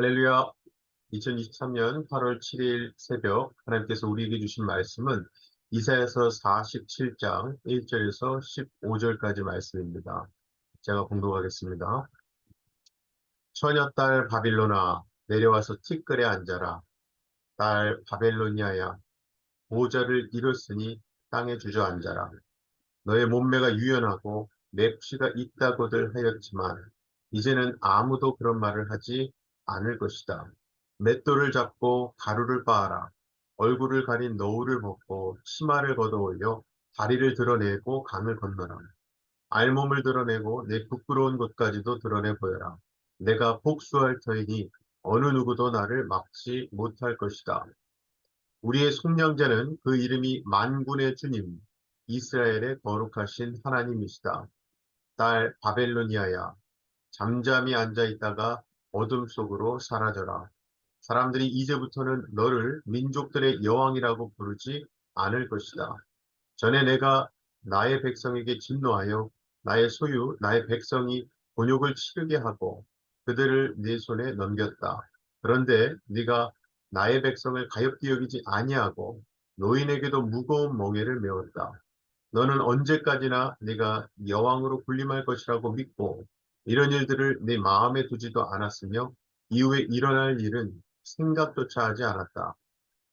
할렐루야. 2023년 8월 7일 새벽 하나님께서 우리에게 주신 말씀은 이사야서 47장 1절에서 15절까지 말씀입니다. 제가 봉독하겠습니다. 처녀딸 바빌로나 내려와서 티끌에 앉아라. 딸 바벨로니아야 보좌를 잃었으니 땅에 주저앉아라. 너의 몸매가 유연하고 맵시가 있다고들 하였지만 이제는 아무도 그런 말을 하지 않을 것이다. 맷돌을 잡고 가루를 빻아라. 얼굴을 가린 너울을 벗고 치마를 걷어올려 다리를 드러내고 강을 건너라. 알몸을 드러내고 내 부끄러운 것까지도 드러내 보여라. 내가 복수할 터이니 어느 누구도 나를 막지 못할 것이다. 우리의 속량자는 그 이름이 만군의 주님, 이스라엘의 거룩하신 하나님이시다. 딸 바벨로니아야, 잠잠히 앉아있다가 어둠 속으로 사라져라. 사람들이 이제부터는 너를 민족들의 여왕이라고 부르지 않을 것이다. 전에 내가 나의 백성에게 진노하여 나의 소유, 나의 백성이 곤욕을 치르게 하고 그들을 네 손에 넘겼다. 그런데 네가 나의 백성을 가엾게 여기지 아니하고 노인에게도 무거운 멍에를 메웠다. 너는 언제까지나 네가 여왕으로 군림할 것이라고 믿고 이런 일들을 네 마음에 두지도 않았으며 이후에 일어날 일은 생각조차 하지 않았다.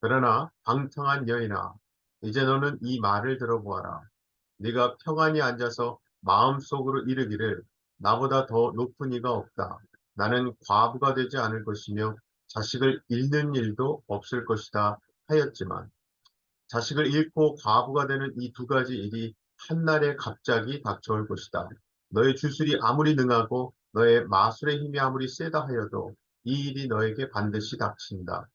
그러나 방탕한 여인아, 이제 너는 이 말을 들어보아라. 네가 평안히 앉아서 마음속으로 이르기를 나보다 더 높은 이가 없다. 나는 과부가 되지 않을 것이며 자식을 잃는 일도 없을 것이다 하였지만 자식을 잃고 과부가 되는 이 두 가지 일이 한날에 갑자기 닥쳐올 것이다. 너의 주술이 아무리 능하고 너의 마술의 힘이 아무리 세다 하여도 이 일이 너에게 반드시 닥친다.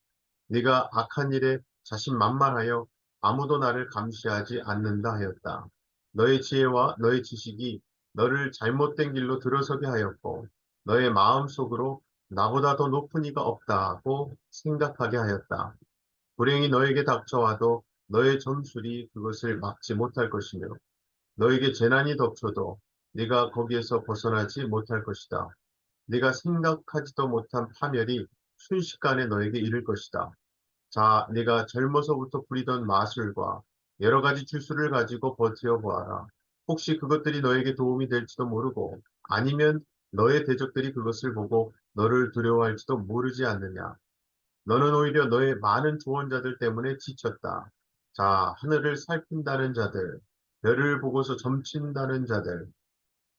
네가 악한 일에 자신만만하여 아무도 나를 감시하지 않는다 하였다. 너의 지혜와 너의 지식이 너를 잘못된 길로 들어서게 하였고 너의 마음속으로 나보다 더 높은 이가 없다고 생각하게 하였다. 불행이 너에게 닥쳐와도 너의 점술이 그것을 막지 못할 것이며 너에게 재난이 덮쳐도 네가 거기에서 벗어나지 못할 것이다. 네가 생각하지도 못한 파멸이 순식간에 너에게 이를 것이다. 자, 네가 젊어서부터 부리던 마술과 여러 가지 주술을 가지고 버티어 보아라. 혹시 그것들이 너에게 도움이 될지도 모르고 아니면 너의 대적들이 그것을 보고 너를 두려워할지도 모르지 않느냐. 너는 오히려 너의 많은 조언자들 때문에 지쳤다. 자, 하늘을 살핀다는 자들, 별을 보고서 점친다는 자들,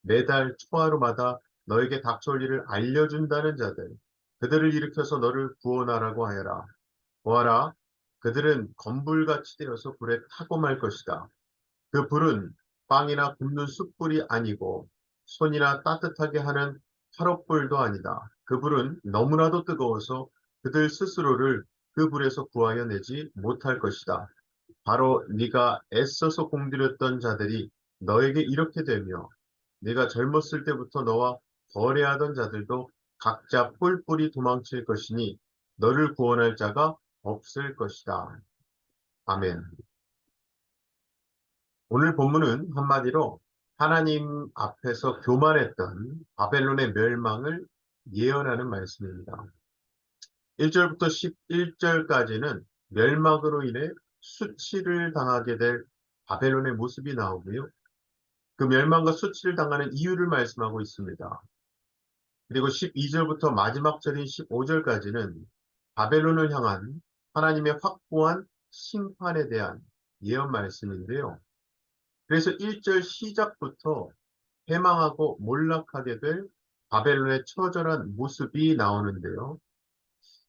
매달 초하루마다 너에게 닥쳐올 일을 알려준다는 자들, 그들을 일으켜서 너를 구원하라고 하여라. 보아라, 그들은 검불같이 되어서 불에 타고 말 것이다. 그 불은 빵이나 굽는 숯불이 아니고 손이나 따뜻하게 하는 화롯불도 아니다. 그 불은 너무나도 뜨거워서 그들 스스로를 그 불에서 구하여 내지 못할 것이다. 바로 네가 애써서 공들였던 자들이 너에게 이렇게 되며 네가 젊었을 때부터 너와 거래하던 자들도 각자 뿔뿔이 도망칠 것이니 너를 구원할 자가 없을 것이다. 아멘. 오늘 본문은 한마디로 하나님 앞에서 교만했던 바벨론의 멸망을 예언하는 말씀입니다. 1절부터 11절까지는 멸망으로 인해 수치를 당하게 될 바벨론의 모습이 나오고요. 그 멸망과 수치를 당하는 이유를 말씀하고 있습니다. 그리고 12절부터 마지막 절인 15절까지는 바벨론을 향한 하나님의 확고한 심판에 대한 예언 말씀인데요. 그래서 1절 시작부터 패망하고 몰락하게 될 바벨론의 처절한 모습이 나오는데요.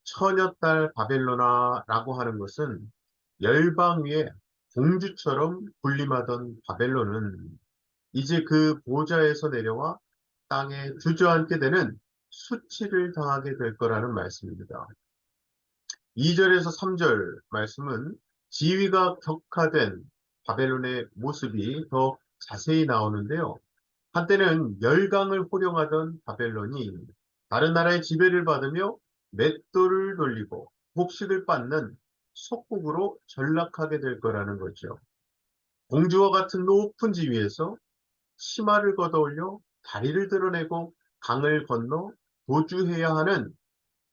처녀딸 바벨로나라고 하는 것은 열방 위에 공주처럼 군림하던 바벨론은 이제 그 보좌에서 내려와 땅에 주저앉게 되는 수치를 당하게 될 거라는 말씀입니다. 2절에서 3절 말씀은 지위가 격화된 바벨론의 모습이 더 자세히 나오는데요. 한때는 열강을 호령하던 바벨론이 다른 나라의 지배를 받으며 맷돌을 돌리고 곡식을 빻는 속국으로 전락하게 될 거라는 거죠. 공주와 같은 높은 지위에서 치마를 걷어올려 다리를 드러내고 강을 건너 도주해야 하는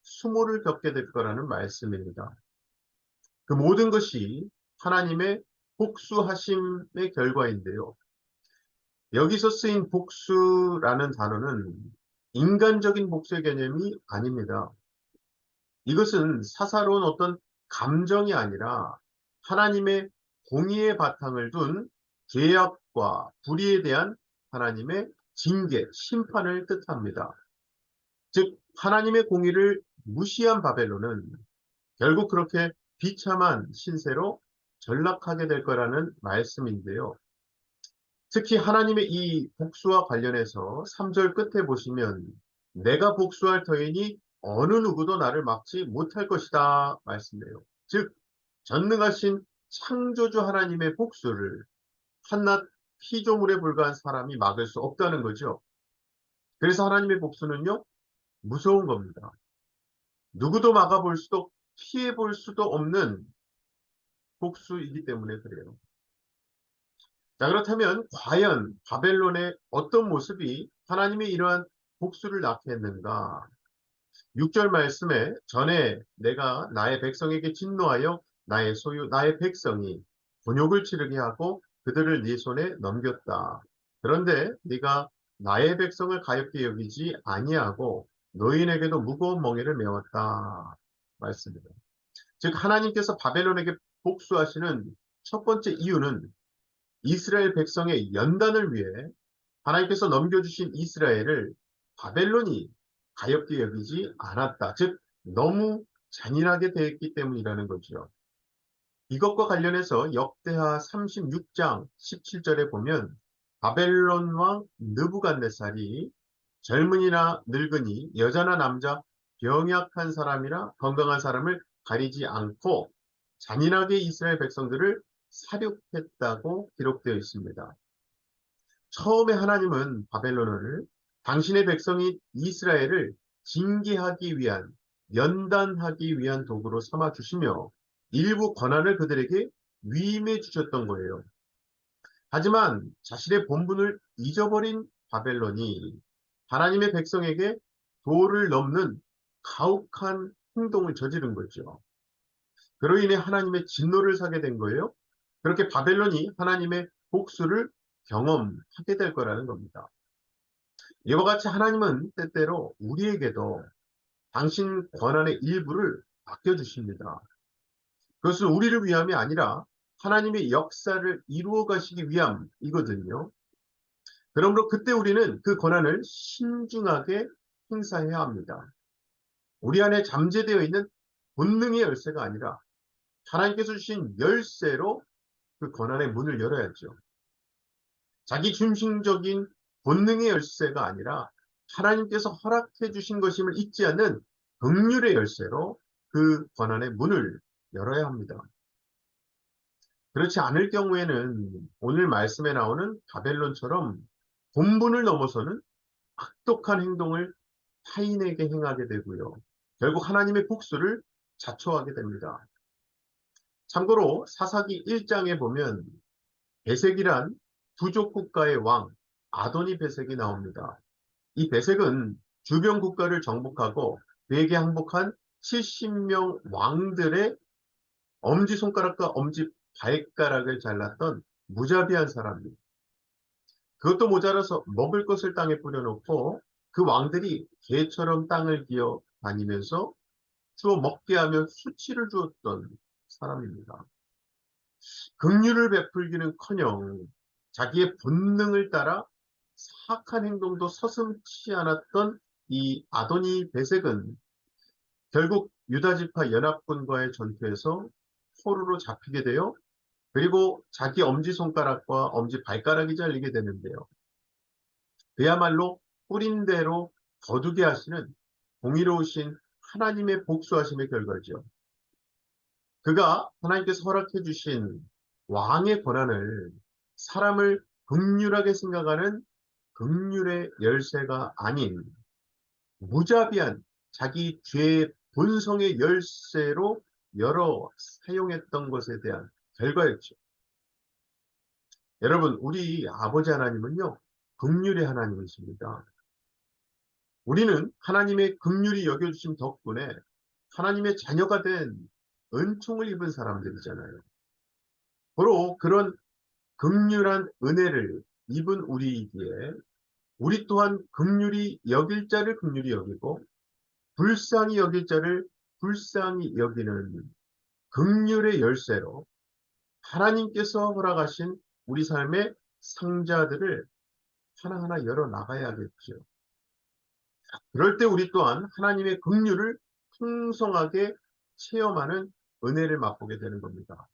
수모를 겪게 될 거라는 말씀입니다. 그 모든 것이 하나님의 복수하심의 결과인데요. 여기서 쓰인 복수라는 단어는 인간적인 복수의 개념이 아닙니다. 이것은 사사로운 어떤 감정이 아니라 하나님의 공의의 바탕을 둔 죄악과 불의에 대한 하나님의 징계, 심판을 뜻합니다. 즉 하나님의 공의를 무시한 바벨론은 결국 그렇게 비참한 신세로 전락하게 될 거라는 말씀인데요. 특히 하나님의 이 복수와 관련해서 3절 끝에 보시면 내가 복수할 터이니 어느 누구도 나를 막지 못할 것이다 말씀해요. 즉 전능하신 창조주 하나님의 복수를 한낱 피조물에 불과한 사람이 막을 수 없다는 거죠. 그래서 하나님의 복수는요 무서운 겁니다. 누구도 막아볼 수도 피해볼 수도 없는 복수이기 때문에 그래요. 자, 그렇다면 과연 바벨론의 어떤 모습이 하나님의 이러한 복수를 낳게 했는가? 6절 말씀에 전에 내가 나의 백성에게 진노하여 나의 소유 나의 백성이 곤욕을 치르게 하고 그들을 네 손에 넘겼다. 그런데 네가 나의 백성을 가엾게 여기지 아니하고 노인에게도 무거운 멍에를 메웠다. 말씀입니다. 즉 하나님께서 바벨론에게 복수하시는 첫 번째 이유는 이스라엘 백성의 연단을 위해 하나님께서 넘겨주신 이스라엘을 바벨론이 가엾게 여기지 않았다. 즉 너무 잔인하게 대했기 때문이라는 거죠. 이것과 관련해서 역대하 36장 17절에 보면 바벨론 왕 느부갓네살이 젊은이나 늙은이, 여자나 남자, 병약한 사람이나 건강한 사람을 가리지 않고 잔인하게 이스라엘 백성들을 살육했다고 기록되어 있습니다. 처음에 하나님은 바벨론을 당신의 백성인 이스라엘을 징계하기 위한, 연단하기 위한 도구로 삼아 주시며 일부 권한을 그들에게 위임해 주셨던 거예요. 하지만 자신의 본분을 잊어버린 바벨론이 하나님의 백성에게 도를 넘는 가혹한 행동을 저지른 거죠. 그로 인해 하나님의 진노를 사게 된 거예요. 그렇게 바벨론이 하나님의 복수를 경험하게 될 거라는 겁니다. 이와 같이 하나님은 때때로 우리에게도 당신 권한의 일부를 맡겨주십니다. 그것은 우리를 위함이 아니라 하나님의 역사를 이루어 가시기 위함이거든요. 그러므로 그때 우리는 그 권한을 신중하게 행사해야 합니다. 우리 안에 잠재되어 있는 본능의 열쇠가 아니라 하나님께서 주신 열쇠로 그 권한의 문을 열어야죠. 자기 중심적인 본능의 열쇠가 아니라 하나님께서 허락해 주신 것임을 잊지 않는 긍휼의 열쇠로 그 권한의 문을 열어야 합니다. 그렇지 않을 경우에는 오늘 말씀에 나오는 바벨론처럼 본분을 넘어서는 악독한 행동을 타인에게 행하게 되고요. 결국 하나님의 복수를 자초하게 됩니다. 참고로 사사기 1장에 보면 베색이란 부족 국가의 왕 아도니 베색이 나옵니다. 이 베색은 주변 국가를 정복하고 그에게 항복한 70명 왕들의 엄지손가락과 엄지발가락을 잘랐던 무자비한 사람입니다. 그것도 모자라서 먹을 것을 땅에 뿌려놓고 그 왕들이 개처럼 땅을 기어 다니면서 주워 먹게 하며 수치를 주었던 사람입니다. 긍휼을 베풀기는커녕 자기의 본능을 따라 사악한 행동도 서슴지 않았던 이 아도니 베색은 결국 유다지파 연합군과의 전투에서 포로로 잡히게 되어 그리고 자기 엄지손가락과 엄지발가락이 잘리게 되는데요. 그야말로 뿌린 대로 거두게 하시는 공의로우신 하나님의 복수하심의 결과죠. 그가 하나님께서 허락해 주신 왕의 권한을 사람을 긍휼하게 생각하는 긍휼의 열쇠가 아닌 무자비한 자기 죄의 본성의 열쇠로 열어 사용했던 것에 대한 결과였죠. 여러분, 우리 아버지 하나님은요, 긍휼의 하나님이십니다. 우리는 하나님의 긍휼히 여겨주심 덕분에 하나님의 자녀가 된 은총을 입은 사람들이잖아요. 바로 그런 긍휼한 은혜를 입은 우리이기에 우리 또한 긍휼히 여길 자를 긍휼히 여기고 불쌍히 여길 자를 불쌍히 여기는 긍휼의 열쇠로 하나님께서 허락하신 우리 삶의 상자들을 하나하나 열어 나가야겠죠. 그럴 때 우리 또한 하나님의 긍휼을 풍성하게 체험하는 은혜를 맛보게 되는 겁니다.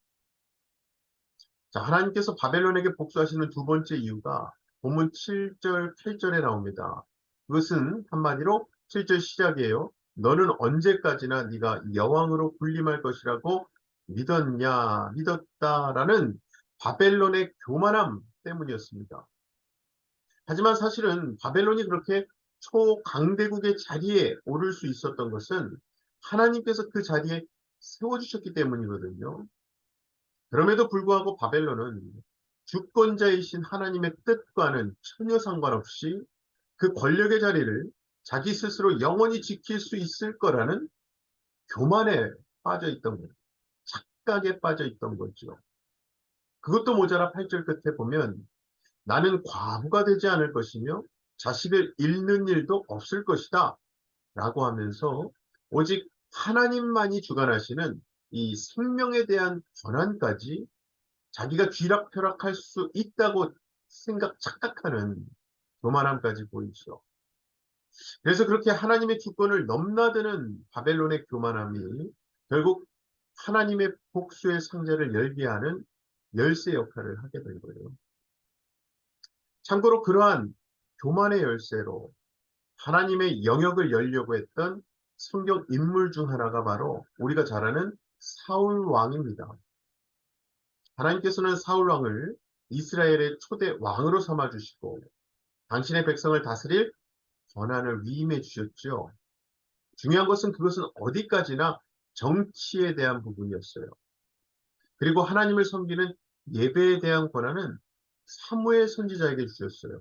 자, 하나님께서 바벨론에게 복수하시는 두 번째 이유가 본문 7절, 8절에 나옵니다. 그것은 한마디로 7절 시작이에요. 너는 언제까지나 네가 여왕으로 군림할 것이라고 믿었냐, 믿었다라는 바벨론의 교만함 때문이었습니다. 하지만 사실은 바벨론이 그렇게 초강대국의 자리에 오를 수 있었던 것은 하나님께서 그 자리에 세워주셨기 때문이거든요. 그럼에도 불구하고 바벨론은 주권자이신 하나님의 뜻과는 전혀 상관없이 그 권력의 자리를 자기 스스로 영원히 지킬 수 있을 거라는 교만에 빠져 있던 거예요. 착각에 빠져 있던 거죠. 그것도 모자라 8절 끝에 보면 나는 과부가 되지 않을 것이며 자식을 잃는 일도 없을 것이다 라고 하면서 오직 하나님만이 주관하시는 이 생명에 대한 권한까지 자기가 쥐락펴락할 수 있다고 착각하는 교만함까지 보이죠. 그래서 그렇게 하나님의 주권을 넘나드는 바벨론의 교만함이 결국 하나님의 복수의 상자를 열게 하는 열쇠 역할을 하게 된 거예요. 참고로 그러한 교만의 열쇠로 하나님의 영역을 열려고 했던 성경 인물 중 하나가 바로 우리가 잘 아는 사울 왕입니다. 하나님께서는 사울 왕을 이스라엘의 초대 왕으로 삼아주시고 당신의 백성을 다스릴 권한을 위임해 주셨죠. 중요한 것은 그것은 어디까지나 정치에 대한 부분이었어요. 그리고 하나님을 섬기는 예배에 대한 권한은 사무엘 선지자에게 주셨어요.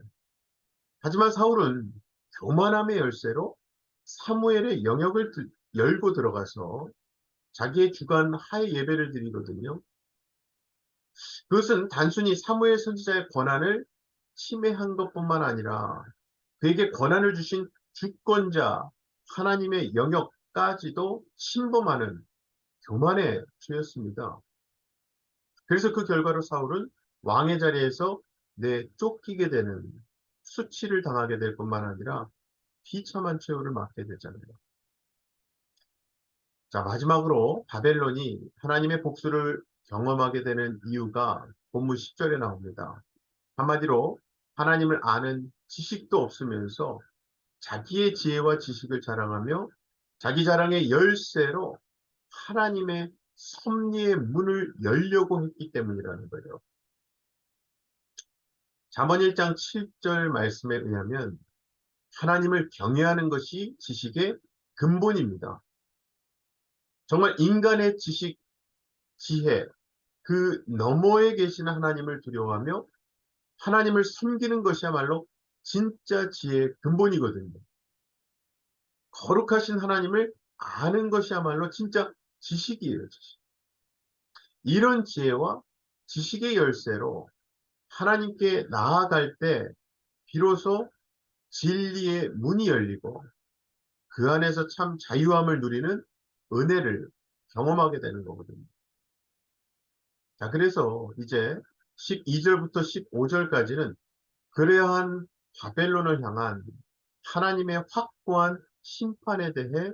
하지만 사울은 교만함의 열쇠로 사무엘의 영역을 열고 들어가서 자기의 주관 하에 예배를 드리거든요. 그것은 단순히 사무엘 선지자의 권한을 침해한 것뿐만 아니라 그에게 권한을 주신 주권자 하나님의 영역까지도 침범하는 교만의 죄였습니다. 그래서 그 결과로 사울은 왕의 자리에서 쫓기게 되는 수치를 당하게 될 뿐만 아니라 비참한 최후를 맞게 되잖아요. 자, 마지막으로 바벨론이 하나님의 복수를 경험하게 되는 이유가 본문 10절에 나옵니다. 한마디로 하나님을 아는 지식도 없으면서 자기의 지혜와 지식을 자랑하며 자기 자랑의 열쇠로 하나님의 섭리의 문을 열려고 했기 때문이라는 거예요. 잠언 1장 7절 말씀에 의하면 하나님을 경외하는 것이 지식의 근본입니다. 정말 인간의 지식, 지혜, 그 너머에 계시는 하나님을 두려워하며 하나님을 섬기는 것이야말로 진짜 지혜의 근본이거든요. 거룩하신 하나님을 아는 것이야말로 진짜 지식이에요. 지식. 이런 지혜와 지식의 열쇠로 하나님께 나아갈 때 비로소 진리의 문이 열리고 그 안에서 참 자유함을 누리는 은혜를 경험하게 되는 거거든요. 자, 그래서 이제 12절부터 15절까지는 그러한 바벨론을 향한 하나님의 확고한 심판에 대해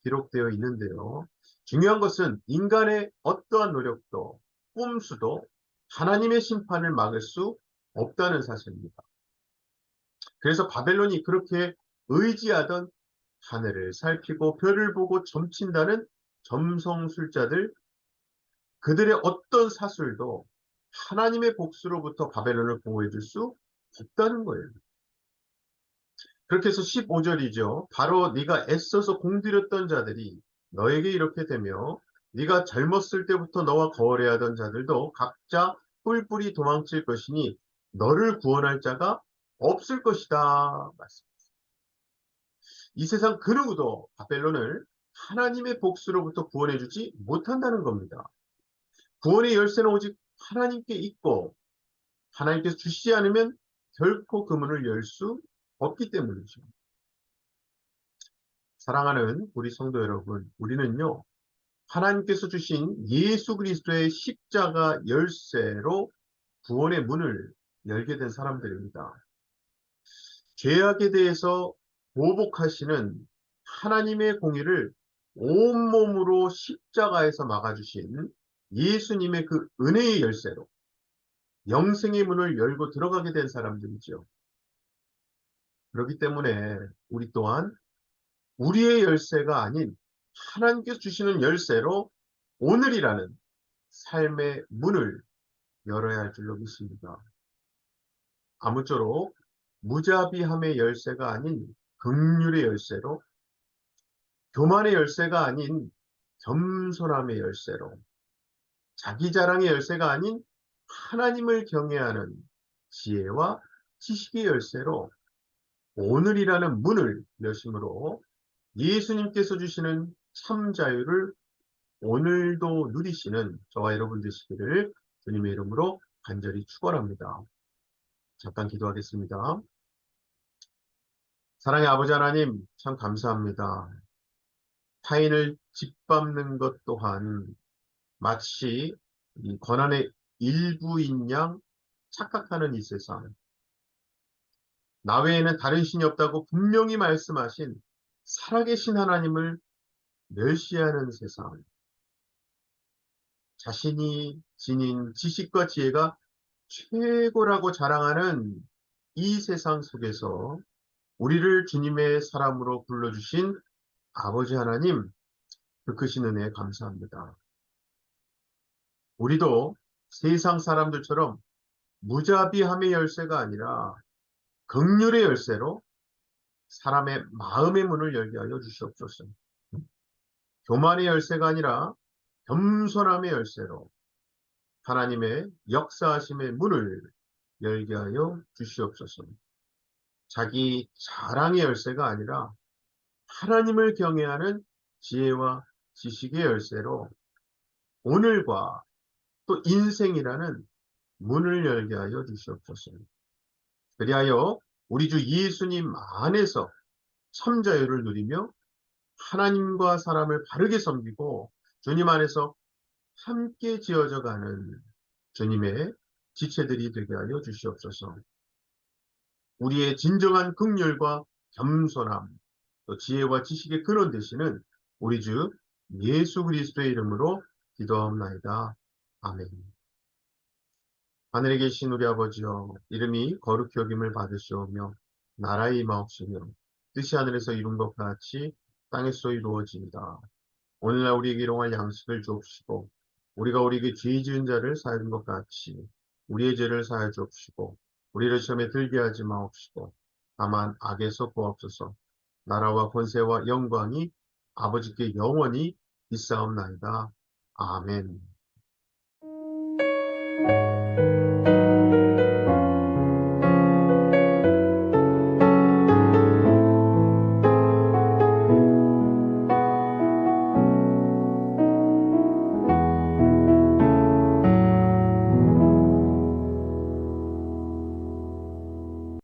기록되어 있는데요. 중요한 것은 인간의 어떠한 노력도 꼼수도 하나님의 심판을 막을 수 없다는 사실입니다. 그래서 바벨론이 그렇게 의지하던 하늘을 살피고 별을 보고 점친다는 점성술자들, 그들의 어떤 사술도 하나님의 복수로부터 바벨론을 보호해 줄 수 없다는 거예요. 그렇게 해서 15절이죠. 바로 네가 애써서 공들였던 자들이 너에게 이렇게 되며 네가 젊었을 때부터 너와 거래하던 자들도 각자 뿔뿔이 도망칠 것이니 너를 구원할 자가 없을 것이다. 말씀. 이 세상 그 누구도 바벨론을 하나님의 복수로부터 구원해주지 못한다는 겁니다. 구원의 열쇠는 오직 하나님께 있고 하나님께서 주시지 않으면 결코 그 문을 열 수 없기 때문이죠. 사랑하는 우리 성도 여러분, 우리는요, 하나님께서 주신 예수 그리스도의 십자가 열쇠로 구원의 문을 열게 된 사람들입니다. 죄악에 대해서 보복하시는 하나님의 공의를 온몸으로 십자가에서 막아주신 예수님의 그 은혜의 열쇠로 영생의 문을 열고 들어가게 된 사람들이죠. 그렇기 때문에 우리 또한 우리의 열쇠가 아닌 하나님께서 주시는 열쇠로 오늘이라는 삶의 문을 열어야 할 줄로 믿습니다. 아무쪼록 무자비함의 열쇠가 아닌 긍휼의 열쇠로, 교만의 열쇠가 아닌 겸손함의 열쇠로, 자기 자랑의 열쇠가 아닌 하나님을 경외하는 지혜와 지식의 열쇠로 오늘이라는 문을 여심으로 예수님께서 주시는 참 자유를 오늘도 누리시는 저와 여러분 되시기를 주님의 이름으로 간절히 축원합니다. 잠깐 기도하겠습니다. 사랑의 아버지 하나님, 참 감사합니다. 타인을 짓밟는 것 또한 마치 이 권한의 일부인 양 착각하는 이 세상, 나 외에는 다른 신이 없다고 분명히 말씀하신 살아계신 하나님을 멸시하는 세상, 자신이 지닌 지식과 지혜가 최고라고 자랑하는 이 세상 속에서 우리를 주님의 사람으로 불러주신 아버지 하나님, 그 크신 은혜에 감사합니다. 우리도 세상 사람들처럼 무자비함의 열쇠가 아니라 긍휼의 열쇠로 사람의 마음의 문을 열게 하여 주시옵소서. 교만의 열쇠가 아니라 겸손함의 열쇠로 하나님의 역사하심의 문을 열게 하여 주시옵소서. 자기 자랑의 열쇠가 아니라 하나님을 경외하는 지혜와 지식의 열쇠로 오늘과 또 인생이라는 문을 열게 하여 주시옵소서. 그리하여 우리 주 예수님 안에서 참 자유를 누리며 하나님과 사람을 바르게 섬기고 주님 안에서 함께 지어져 가는 주님의 지체들이 되게 하여 주시옵소서. 우리의 진정한 긍휼과 겸손함, 또 지혜와 지식의 근원 되시는 우리 주 예수 그리스도의 이름으로 기도하옵나이다. 아멘. 하늘에 계신 우리 아버지여, 이름이 거룩히 여김을 받으시오며 나라의 임하옵시며 뜻이 하늘에서 이룬 것 같이 땅에서 이루어집니다. 오늘날 우리에게 일용할 양식을 주옵시고 우리가 우리에게 죄 지은 자를 사하는 것 같이 우리의 죄를 사하여 주옵시고 우리를 시험에 들게 하지 마옵시고 다만 악에서 구하옵소서. 나라와 권세와 영광이 아버지께 영원히 있사옵나이다. 아멘.